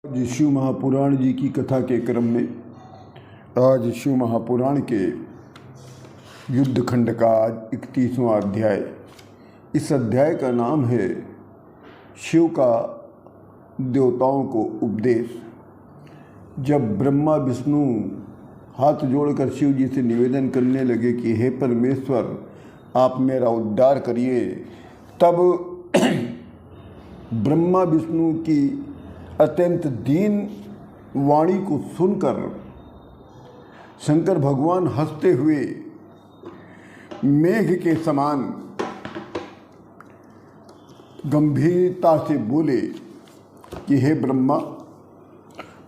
आज शिव महापुराण जी की कथा के क्रम में आज शिव महापुराण के युद्ध खंड का आज 31वां अध्याय। इस अध्याय का नाम है शिव का देवताओं को उपदेश। जब ब्रह्मा विष्णु हाथ जोड़कर शिव जी से निवेदन करने लगे कि हे परमेश्वर आप मेरा उद्धार करिए, तब ब्रह्मा विष्णु की अत्यंत दीन वाणी को सुनकर शंकर भगवान हंसते हुए मेघ के समान गंभीरता से बोले कि हे ब्रह्मा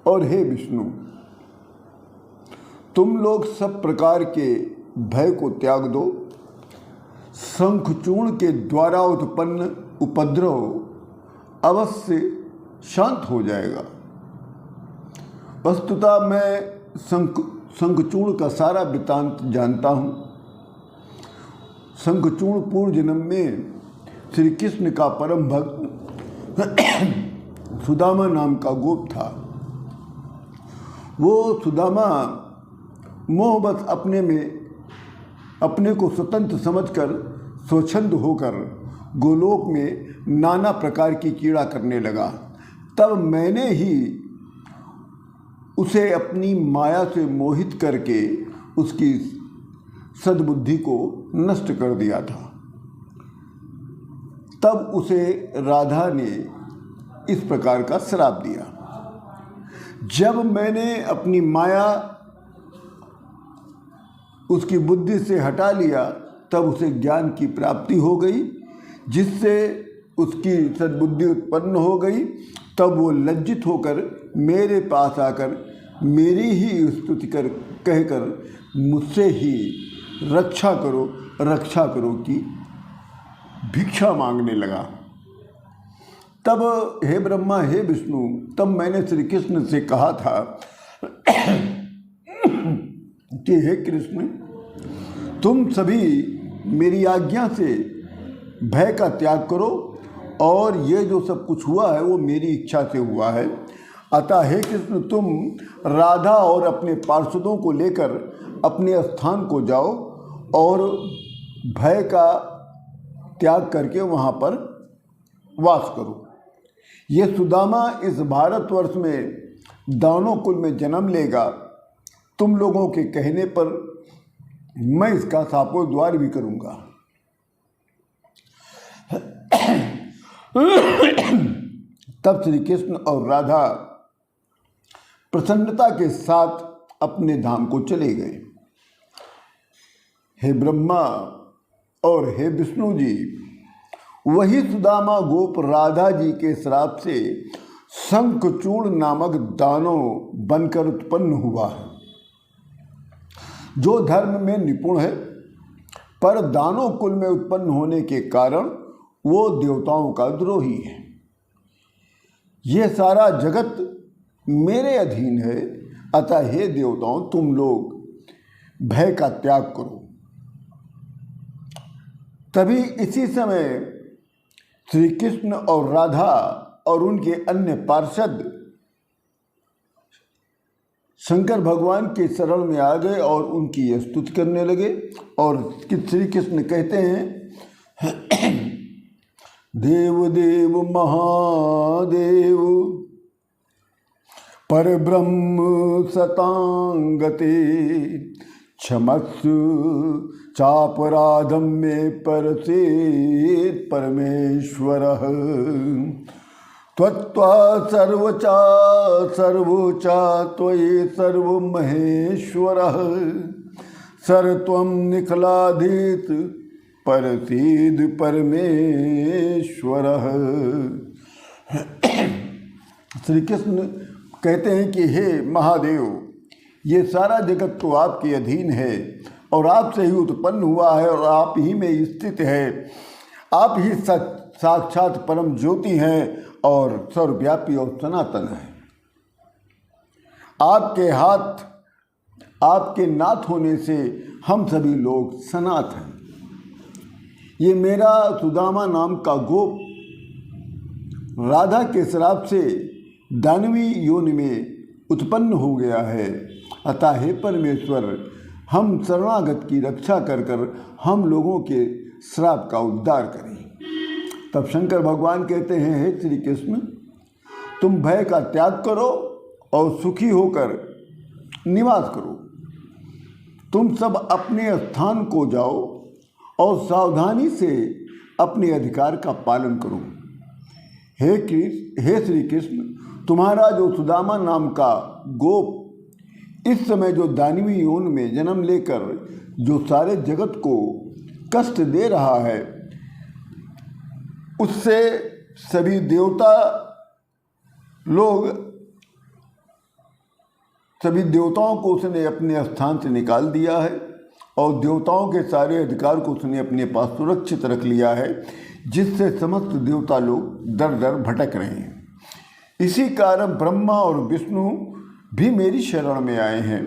और हे विष्णु, तुम लोग सब प्रकार के भय को त्याग दो। शंखचूर्ण के द्वारा उत्पन्न उपद्रव अवश्य शांत हो जाएगा। वस्तुतः मैं शंखचूर्ण का सारा वृत्तांत जानता हूँ। शंखचूर्ण पूर्व जन्म में श्री कृष्ण का परम भक्त सुदामा नाम का गोप था। वो सुदामा मोहबत अपने को स्वतंत्र समझकर स्वच्छंद होकर गोलोक में नाना प्रकार की कीड़ा करने लगा। तब मैंने ही उसे अपनी माया से मोहित करके उसकी सद्बुद्धि को नष्ट कर दिया था। तब उसे राधा ने इस प्रकार का श्राप दिया। जब मैंने अपनी माया उसकी बुद्धि से हटा लिया, तब उसे ज्ञान की प्राप्ति हो गई, जिससे उसकी सद्बुद्धि उत्पन्न हो गई। तब वो लज्जित होकर मेरे पास आकर मेरी ही स्तुति कहकर मुझसे ही रक्षा करो की भिक्षा मांगने लगा। तब हे ब्रह्मा हे विष्णु, तब मैंने श्री कृष्ण से कहा था कि हे कृष्ण, तुम सभी मेरी आज्ञा से भय का त्याग करो, और ये जो सब कुछ हुआ है वो मेरी इच्छा से हुआ है। अतः हे कृष्ण, तुम राधा और अपने पार्षदों को लेकर अपने स्थान को जाओ और भय का त्याग करके वहाँ पर वास करो। ये सुदामा इस भारतवर्ष में दानव कुल में जन्म लेगा। तुम लोगों के कहने पर मैं इसका शापोद्वार भी करूँगा। तब श्री कृष्ण और राधा प्रसन्नता के साथ अपने धाम को चले गए। हे ब्रह्मा और हे विष्णु जी, वही सुदामा गोप राधा जी के श्राप से शंखचूर्ण नामक दानव बनकर उत्पन्न हुआ है, जो धर्म में निपुण है, पर दानव कुल में उत्पन्न होने के कारण वो देवताओं का द्रोही है। ये सारा जगत मेरे अधीन है। अतः हे देवताओं, तुम लोग भय का त्याग करो। तभी इसी समय श्री कृष्ण और राधा और उनके अन्य पार्षद शंकर भगवान के शरण में आ गए और उनकी स्तुति करने लगे। और श्री कृष्ण कहते हैं, देव देव महादेव परब्रह्म सतांगते क्षमस्व चापराधम में परसेत परमेश्वरः त्वत्वा सर्वोचा त्वयि सर्वमहेश्वरः सर्वत्वं निखलाधीत परसीद परमेश्वरः। श्री कृष्ण कहते हैं कि हे महादेव, ये सारा जगत तो आपके अधीन है और आपसे ही उत्पन्न हुआ है और आप ही में स्थित है। आप ही साक्षात परम ज्योति हैं और सर्वव्यापी और सनातन है। आपके हाथ आपके नाथ होने से हम सभी लोग सनात हैं। ये मेरा सुदामा नाम का गोप राधा के श्राप से दानवी योनि में उत्पन्न हो गया है। अतः हे परमेश्वर, हम शरणागत की रक्षा कर कर हम लोगों के श्राप का उद्धार करें। तब शंकर भगवान कहते हैं, हे श्री कृष्ण, तुम भय का त्याग करो और सुखी होकर निवास करो। तुम सब अपने स्थान को जाओ और सावधानी से अपने अधिकार का पालन करो। हे श्री कृष्ण, तुम्हारा जो सुदामा नाम का गोप इस समय जो दानवी योन में जन्म लेकर जो सारे जगत को कष्ट दे रहा है, उससे सभी देवताओं को उसने अपने स्थान से निकाल दिया है और देवताओं के सारे अधिकार को उसने अपने पास सुरक्षित रख लिया है, जिससे समस्त देवता लोग दर दर भटक रहे हैं। इसी कारण ब्रह्मा और विष्णु भी मेरी शरण में आए हैं।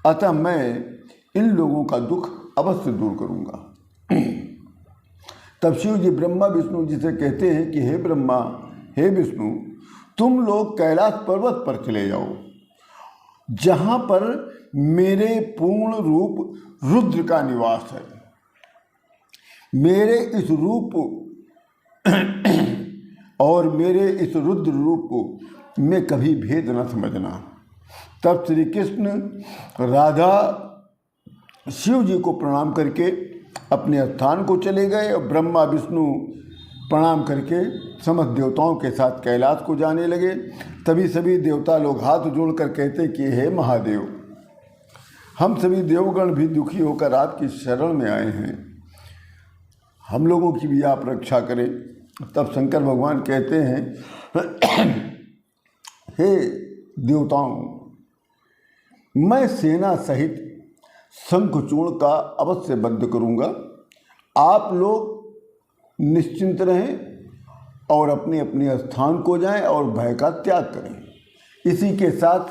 अतः मैं इन लोगों का दुख अवश्य दूर करूंगा। तब शिव जी ब्रह्मा विष्णु जी से कहते हैं कि हे ब्रह्मा, हे विष्णु, तुम लोग कैलाश पर्वत पर चले जाओ, जहाँ पर मेरे पूर्ण रूप रुद्र का निवास है। मेरे इस रूप और मेरे इस रुद्र रूप में कभी भेद न समझना। तब श्री कृष्ण राधा शिव जी को प्रणाम करके अपने स्थान को चले गए और ब्रह्मा विष्णु प्रणाम करके समस्त देवताओं के साथ कैलाश को जाने लगे। तभी सभी देवता लोग हाथ जोड़कर कहते कि हे महादेव, हम सभी देवगण भी दुखी होकर आपकी शरण में आए हैं, हम लोगों की भी आप रक्षा करें। तब शंकर भगवान कहते हैं, हे देवताओं, मैं सेना सहित शंखचूर्ण का अवश्य बद्ध करूँगा। आप लोग निश्चिंत रहें और अपने अपने स्थान को जाएं और भय का त्याग करें। इसी के साथ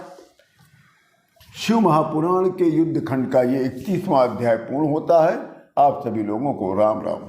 शिव महापुराण के युद्ध खंड का ये 31वां अध्याय पूर्ण होता है। आप सभी लोगों को राम राम।